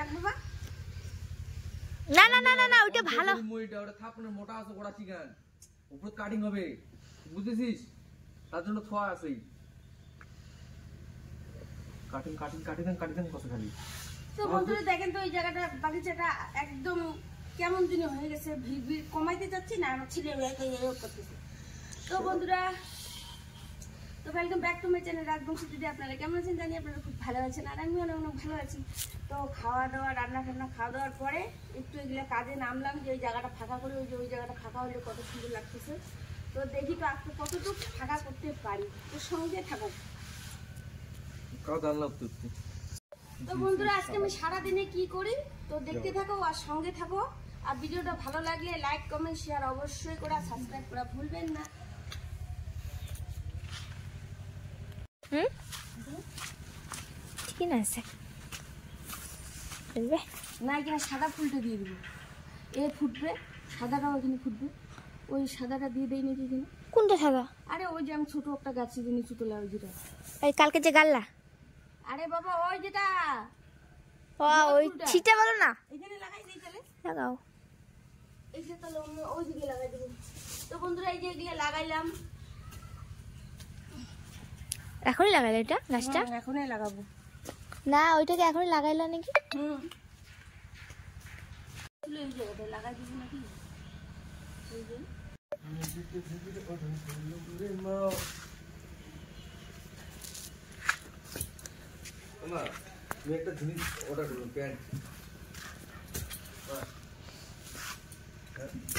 দেখ বাবা না না না না না ওটা ভালো মুইটা ওটা থাপনের মোটা আছে গোড়া চিকেন উপর কাটিং হবে বুঝেছিস তার জন্য থোয়া আছে কাটিং কাটিং কাটিং কাটিং কত খালি তো বন্ধুরা দেখেন তো এই জায়গাটা বাগিচাটা একদম কেমন দিনে হয়ে গেছে ভিড় কমাইতে যাচ্ছি না আমার ছেলে করতেছে তো বন্ধুরা তো welcome back to my channel Rajbanshi দিদি আপনারা কেমন আছেন জানি আপনারা খুব ভালো আছেন আর আমি অনেক অনেক ভালো আছি তো খাওয়া দাওয়া রান্না টান্না খাওয়া দাওয়ার পরে একটু এগুলো কাজে নামলাম যে ওই জায়গাটা ফাঁকা করে ওই জায়গাটা ফাঁকা হলে কত সুন্দর লাগতেছে তো দেখি তো আজকে কতটুকু ফাঁকা করতে পারি তো সঙ্গে থাকো তো বন্ধুরা আজকে আমি সারাদিনে কি করি তো দেখতে থাকো আর সঙ্গে থাকো আর ভিডিওটা ভালো লাগলে লাইক কমেন্ট শেয়ার অবশ্যই করা সাবস্ক্রাইব করা ভুলবেন না ঠিক আছে বুঝবে না এখানে সাদা ফুলটা দিয়ে দিব এ ফুটবে সাদাটাও এখানে ফুটবে ওই সাদাটা দিয়ে দেই নাকি এখানে কোনটা সাদা আরে ওই যে আমি ছোট একটা গাছের জিনিস তোলা ওই যেটা ওই কালকে যে গাল্লা আরে বাবা ওই যেটা ওই ছিটা বলো না এখানে লাগাই দেই তাহলে লাগাও এই যে তাহলে ওই দিকে লাগাই দেব তো বন্ধুরা এই যে এগুলো লাগাইলাম এখনই লাগাইলে এটা গাছটা এখনই লাগাবো না ওইটাকে এখনই লাগাইলা নাকি এই জায়গাটা লাগাই দিব নাকি এই যে না তুমি একটা জিনিস অর্ডার করো প্যান্ট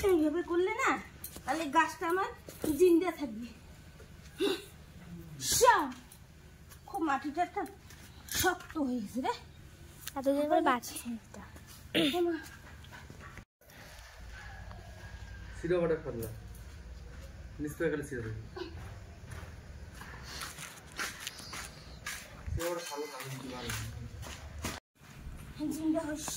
এইভাবে করলে না তাহলে গাছটা আমার জিন্দা থাকবে খুব মাটিটা একটা শক্ত হয়েছে রে এতদিন পরে বাঁচছে সিধা বাটা ফেললা নিশ্চয় গেলে সিধা দেবে সিধা বাটা ভালো না ভালো জিন্দা হইস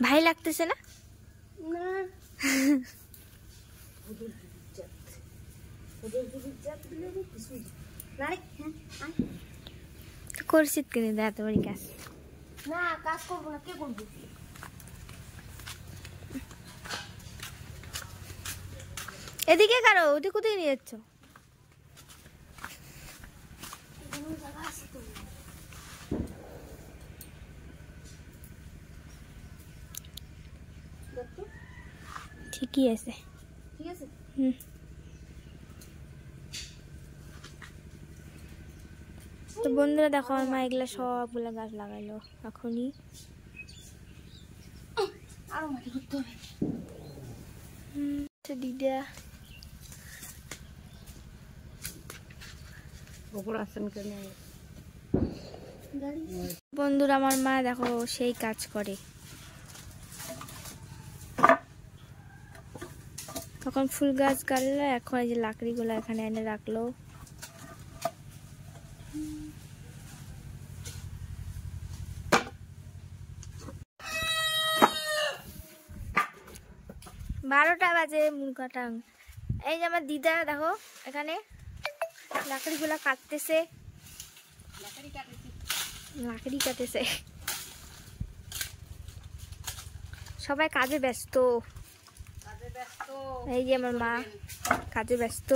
ভাই লাগতেছে না না করছিস কিনে দেয় এত বড় কাজ না কাজ করবো না কে করবো এদিকে কারো ওদিকে কোথায় নিয়ে যাচ্ছ ঠিকই আছে ঠিক আছে তো বন্ধুরা দেখো আমার মা এগুলা সবগুলা গাছ লাগাইলো এখনই আরো মাটি করতে হবে দিদা বন্ধুরা আমার মা দেখো সেই কাজ করে তখন ফুল গাছ গাড়লো এখন এই যে লাকড়িগুলো এখানে এনে রাখলো বারোটা বাজে মুরগাটাং এই যে আমার দিদা দেখো এখানে লাকড়িগুলা কাটতেছে লাকড়ি কাটেছে সবাই কাজে ব্যস্ত এই যে আমার মা কাজে ব্যস্ত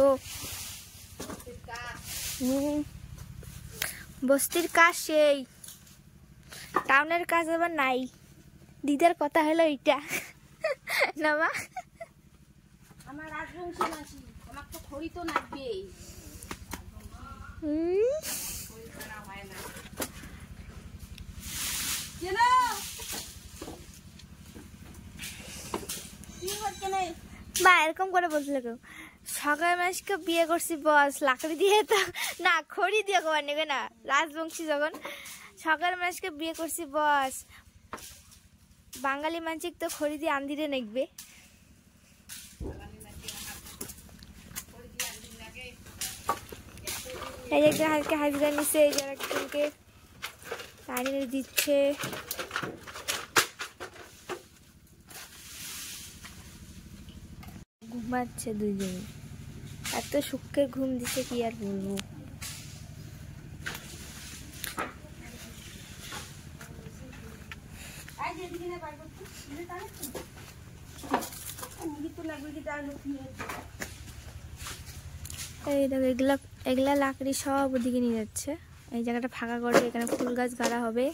বস্তির কাজ সেই টাউনের কাজ আবার নাই দিদার কথা হলো এইটা না মা আমার রাজবংশী মাসি আমার তো খড়ি তো লাগবেই বা এরকম করে বলছিল কেউ সকাল মাসকে বিয়ে করছি বস লাকড়ি দিয়ে তো না খড়ি দিয়ে গোবার নেবে না রাজবংশী যখন সকাল মাসকে বিয়ে করছি বস বাঙালি মানসিক তো খড়ি দিয়ে আন্দিরে নেকবে এই যে একটা হালকা হাজিরা নিচ্ছে এই যে একজনকে টানিয়ে দিচ্ছে ঘুমাচ্ছে দুজনে, এত সুখের ঘুম দিছে কি আর বলবো। এই দেখো এগুলা এগুলা লাকড়ি সব ওদিকে নিয়ে যাচ্ছে। এই জায়গাটা ফাঁকা করে এখানে ফুল গাছ গাড়া হবে।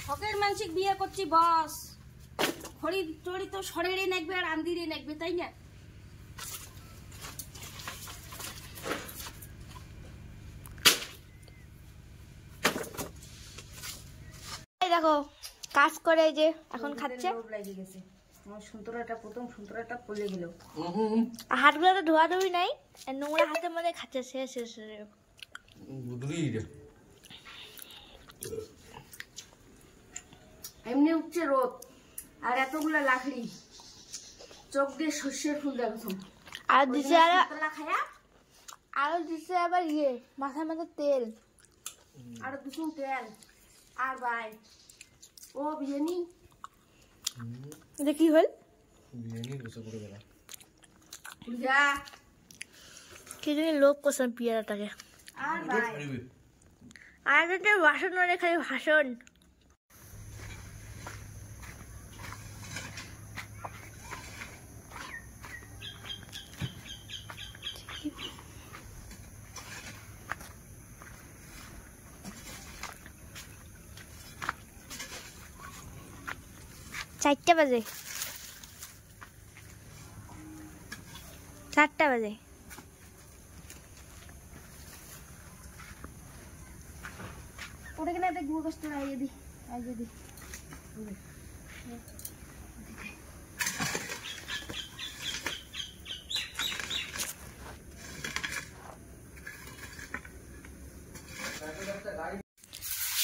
শখের মানসিক বিয়ে করছি বস, খড়ি টড়ি তো শরীরে নাকবে আর আন্দিরে নাকবে, তাই না? এই দেখো কাজ করে এই যে এখন খাচ্ছে। প্রথম সন্তরাটা পড়ে গেল, হাতগুলো তো ধোয়া ধুই নাই, নোংরা হাতের মধ্যে খাচ্ছে। শেষ শেষ এমনি উঠছে রোদ আর এতগুলা লাকড়ি, চোখ দিয়ে শস্যের ফুল দেখো। আর দিছে খায়া আরো দিছে আবার ইয়ে মাথার মধ্যে তেল, আর দুসুন তেল আর ভাই ও বিরিয়ানি। এটা কি হল? কি জানি লোক করছেন পিয়ারাটাকে। আর ভাই আর একটা ভাষণ মানে খালি ভাষণ। চারটা বাজে, 4টা বাজে। ওটা কিনা একটা গুঁড়ো কষ্ট আইয়ে দি, আইয়ে দি।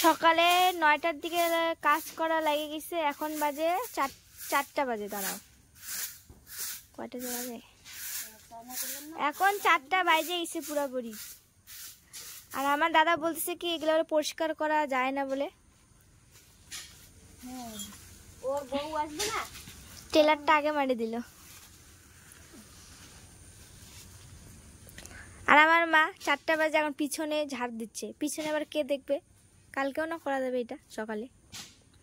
সকালে 9টার দিকে কাজ করা লাগে গেছে, এখন বাজে 4টা বাজে। দাঁড়াও কয়টা বাজে? এখন 4টা বাজে গেছে পুরোপুরি। আর আমার দাদা বলতেছে কি এগুলো পরিষ্কার করা যায় না বলে। ওর বউ আসবে না, টেলারটা আগে মারি দিল। আর আমার মা 4টা বাজে এখন পিছনে ঝাড় দিচ্ছে। পিছনে আবার কে দেখবে? কালকেও না করা যাবে এটা সকালে।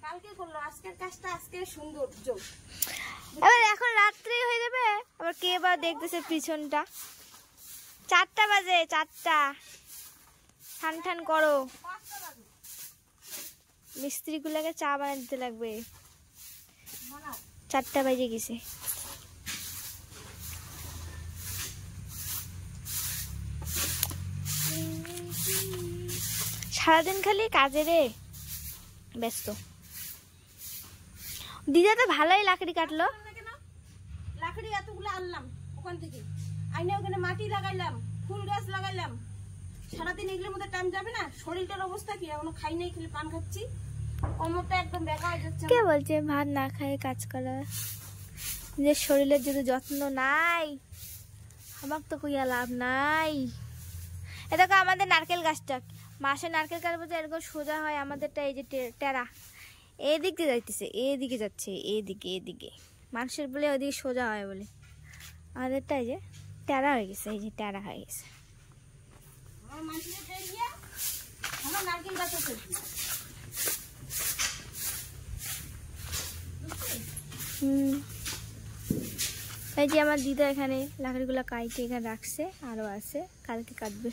কালকে করলো, আজকের কাজটা আজকে সুন্দর। এবার এখন রাত্রি হয়ে যাবে, আবার কে বা দেখতেছে পিছনটা। 4টা বাজে, 4টা। ঠান ঠান করো, মিস্ত্রি গুলাকে চা বানিয়ে দিতে লাগবে। 4টা বাজে গেছে। সারাদিন খালি কাজে রে ব্যস্ত। দিদা তো ভালোই লাকড়ি কাটলো। লাকড়ি এতগুলো আনলাম ওখান থেকে, আইনে ওখানে মাটি লাগাইলাম, ফুল গাছ লাগাইলাম। সারাদিন এগুলোর মধ্যে টাইম যাবে না। শরীরটার অবস্থা কি, এখনো খাই নাই, খালি পান খাচ্ছি। কোমরটা একদম বেকা হয়ে যাচ্ছে। কে বলছে ভাত না খায় কাজ করা? নিজের শরীরের যদি যত্ন নাই, আমার তো কইয়া লাভ নাই। এ দেখো আমাদের নারকেল গাছটা, মাসে নারকেল কাটবো যে এরকম সোজা হয়। আমাদেরটা এই যে টেরা এদিক দিয়ে যাইতেছে, এদিকে যাচ্ছে, এদিকে এদিকে। মানুষের বলে ওদিকে সোজা হয় বলে, আমাদেরটা এই যে টেরা হয়ে গেছে। এই যে টেরা হয়ে গেছে। নারকেল গাছ আছে। এই যে আমার দিদা এখানে লাকড়িগুলো কাইটে এখানে রাখছে, আরো আছে, কালকে কাটবে।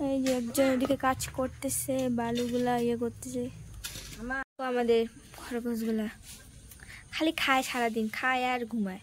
এই যে একজন ওদিকে কাজ করতেছে, বালুগুলা ইয়ে করতেছে। আমাদের খরগোশগুলা খালি খায়, সারাদিন খায় আর ঘুমায়।